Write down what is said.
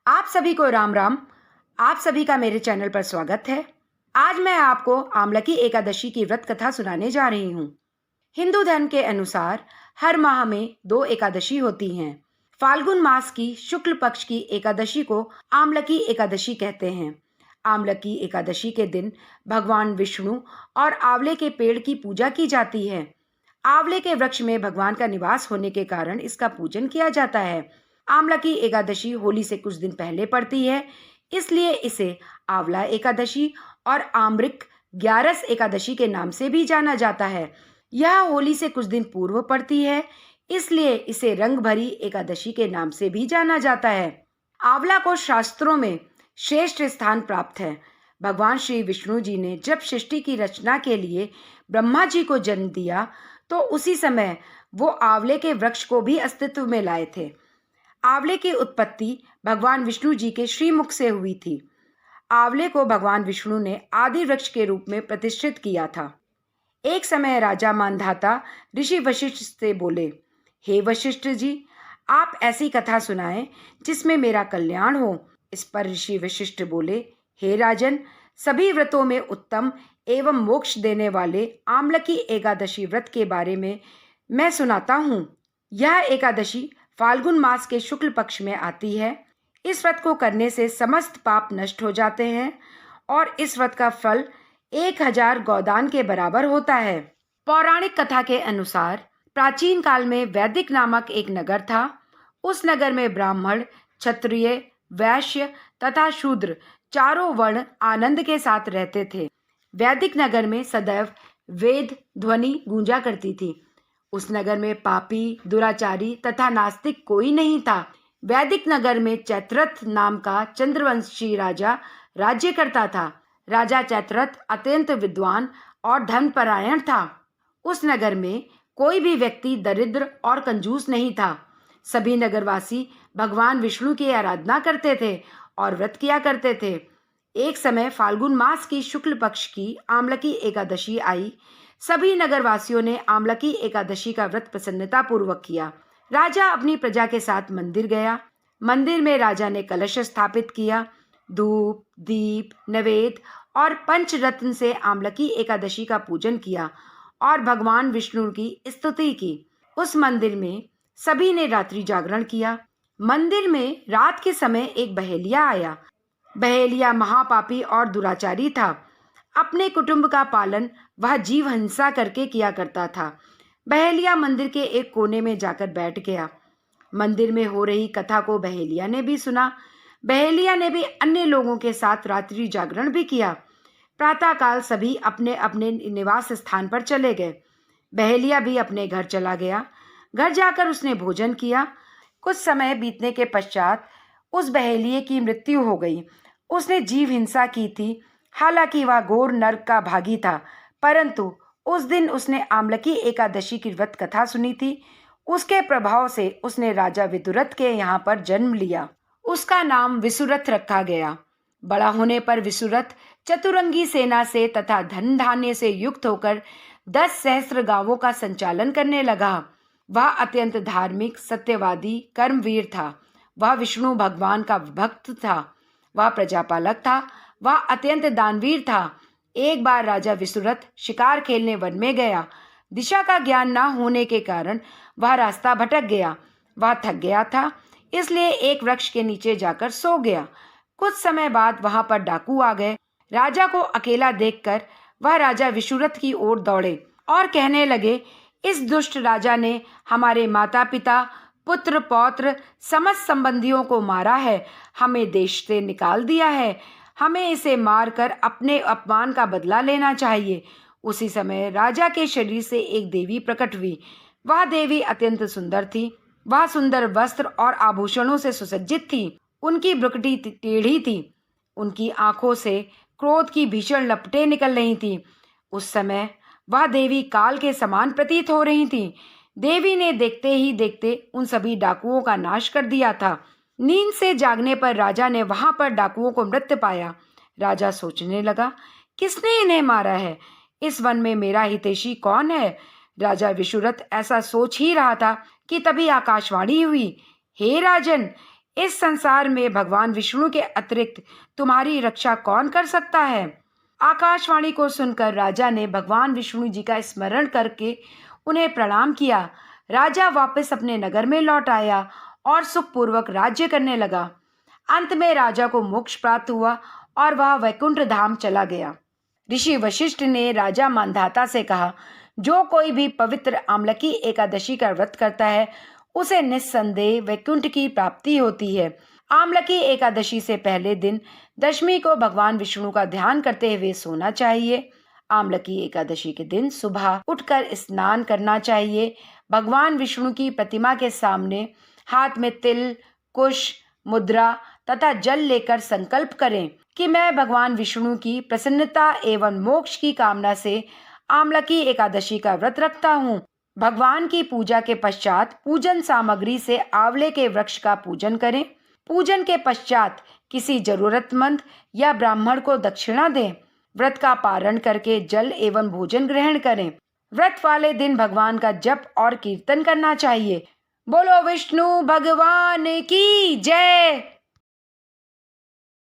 आप सभी को राम राम। आप सभी का मेरे चैनल पर स्वागत है। आज मैं आपको आमलकी एकादशी की व्रत कथा सुनाने जा रही हूँ। हिंदू धर्म के अनुसार हर माह में 2 एकादशी होती हैं। फाल्गुन मास की शुक्ल पक्ष की एकादशी को आमलकी एकादशी कहते हैं। आमलकी एकादशी के दिन भगवान विष्णु और आंवले के पेड़ की पूजा की जाती है। आंवले के वृक्ष में भगवान का निवास होने के कारण इसका पूजन किया जाता है। आमलकी एकादशी होली से कुछ दिन पहले पड़ती है, इसलिए इसे आंवला एकादशी और आम्रिक ग्यारस एकादशी के नाम से भी जाना जाता है। यह होली से कुछ दिन पूर्व पड़ती है, इसलिए इसे रंग भरी एकादशी के नाम से भी जाना जाता है। आंवला को शास्त्रों में श्रेष्ठ स्थान प्राप्त है। भगवान श्री विष्णु जी ने जब सृष्टि की रचना के लिए ब्रह्मा जी को जन्म दिया, तो उसी समय वो आंवले के वृक्ष को भी अस्तित्व में लाए थे। आंवले की उत्पत्ति भगवान विष्णु जी के श्रीमुख से हुई थी। आंवले को भगवान विष्णु ने आदि वृक्ष के रूप में प्रतिष्ठित किया था। एक समय राजा मांधाता ऋषि वशिष्ठ से बोले, हे वशिष्ठ जी, आप ऐसी कथा सुनाएं जिसमें मेरा कल्याण हो। इस पर ऋषि वशिष्ठ बोले, हे राजन, सभी व्रतों में उत्तम एवं मोक्ष देने वाले आमलकी एकादशी व्रत के बारे में मैं सुनाता हूँ। यह एकादशी फाल्गुन मास के शुक्ल पक्ष में आती है। इस व्रत को करने से समस्त पाप नष्ट हो जाते हैं और इस व्रत का फल 1000 गोदान के बराबर होता है। पौराणिक कथा के अनुसार प्राचीन काल में वैदिक नामक एक नगर था। उस नगर में ब्राह्मण, क्षत्रिय, वैश्य तथा शूद्र चारों वर्ण आनंद के साथ रहते थे। वैदिक नगर में सदैव वेद ध्वनि गूंजा करती थी। उस नगर में पापी, दुराचारी तथा नास्तिक कोई नहीं था। वैदिक नगर में चैत्रथ नाम का चंद्रवंशी राजा राज्य करता था। राजा चैत्रथ अत्यंत विद्वान और धनपरायण था। उस नगर में कोई भी व्यक्ति दरिद्र और कंजूस नहीं था। सभी नगरवासी भगवान विष्णु की आराधना करते थे और व्रत किया करते थे। एक समय फाल्गुन मास की शुक्ल पक्ष की आमलकी एकादशी आई। सभी नगरवासियों ने आमलकी एकादशी का व्रत प्रसन्नता पूर्वक किया। राजा अपनी प्रजा के साथ मंदिर गया। मंदिर में राजा ने कलश स्थापित किया। धूप, दीप, नैवेद्य और पंचरत्न से आमलकी एकादशी का पूजन किया और भगवान विष्णु की स्तुति की। उस मंदिर में सभी ने रात्रि जागरण किया। मंदिर में रात के समय एक बहेलिया आया। बहेलिया महापापी और दुराचारी था। अपने कुटुंब का पालन वह जीव हिंसा करके किया करता था। बहेलिया मंदिर के एक कोने में जाकर बैठ गया। मंदिर में हो रही कथा को बहेलिया ने भी सुना। बहेलिया ने भी अन्य लोगों के साथ रात्रि जागरण भी किया। प्रातःकाल सभी अपने अपने निवास स्थान पर चले गए। बहेलिया भी अपने घर चला गया। घर जाकर उसने भोजन किया। कुछ समय बीतने के पश्चात उस बहेलिये की मृत्यु हो गई। उसने जीव हिंसा की थी। हालांकि वह घोर नरक का भागी था, परंतु उस दिन उसने आमलकी एकादशी की व्रत कथा सुनी थी। उसके प्रभाव से उसने राजा विदुरथ के यहाँ पर जन्म लिया। उसका नाम विसुरथ रखा गया। बड़ा होने पर विसुरथ चतुरंगी सेना से तथा धन धान्य से युक्त होकर 10 सहस्त्र गांवों का संचालन करने लगा। वह अत्यंत धार्मिक, सत्यवादी, कर्मवीर था। वह विष्णु भगवान का भक्त था। वह प्रजापालक था। वह अत्यंत दानवीर था। एक बार राजा विसुरथ शिकार खेलने वन में गया। दिशा का ज्ञान न होने के कारण वह रास्ता भटक गया। वह थक गया था, इसलिए एक वृक्ष के नीचे जाकर सो गया। कुछ समय बाद वहां पर डाकू आ गए। राजा को अकेला देखकर वह राजा विसुरथ की ओर दौड़े और कहने लगे, इस दुष्ट राजा ने हमारे माता पिता, पुत्र पौत्र समस्त संबंधियों को मारा है, हमें देश से निकाल दिया है। हमें इसे मारकर अपने अपमान का बदला लेना चाहिए। उसी समय राजा के शरीर से एक देवी प्रकट हुई। वह देवी अत्यंत सुंदर थी। वह सुंदर वस्त्र और आभूषणों से सुसज्जित थी। उनकी भ्रुकुटी टेढ़ी थी। उनकी आंखों से क्रोध की भीषण लपटें निकल रही थीं। उस समय वह देवी काल के समान प्रतीत हो रही थी। देवी ने देखते ही देखते उन सभी डाकुओं का नाश कर दिया था। नींद से जागने पर राजा ने वहां पर डाकुओं को मृत पाया। राजा सोचने लगा, किसने इन्हें मारा है? इस वन में मेरा हितैषी कौन है? राजा विसुरथ ऐसा सोच ही रहा था कि तभी आकाशवाणी हुई, हे राजन, इस संसार में भगवान विष्णु के अतिरिक्त तुम्हारी रक्षा कौन कर सकता है? आकाशवाणी को सुनकर राजा ने भगवान विष्णु जी का स्मरण करके उन्हें प्रणाम किया। राजा वापस अपने नगर में लौट आया और सुखपूर्वक राज्य करने लगा। अंत में राजा को मोक्ष प्राप्त हुआ और वह वैकुंठ धाम चला गया। ऋषि वशिष्ठ ने राजा मांधाता से कहा, जो कोई भी पवित्र आमलकी एकादशी का व्रत करता है उसे निस्संदेह वैकुंठ की प्राप्ति होती है। आमलकी एकादशी से पहले दिन दशमी को भगवान विष्णु का ध्यान करते हुए सोना चाहिए। आमलकी एकादशी के दिन सुबह उठकर स्नान करना चाहिए। भगवान विष्णु की प्रतिमा के सामने हाथ में तिल, कुश, मुद्रा तथा जल लेकर संकल्प करें कि मैं भगवान विष्णु की प्रसन्नता एवं मोक्ष की कामना से आमलकी एकादशी का व्रत रखता हूँ। भगवान की पूजा के पश्चात पूजन सामग्री से आंवले के वृक्ष का पूजन करें। पूजन के पश्चात किसी जरूरतमंद या ब्राह्मण को दक्षिणा दें। व्रत का पारण करके जल एवं भोजन ग्रहण करें। व्रत वाले दिन भगवान का जप और कीर्तन करना चाहिए। बोलो विष्णु भगवान की जय।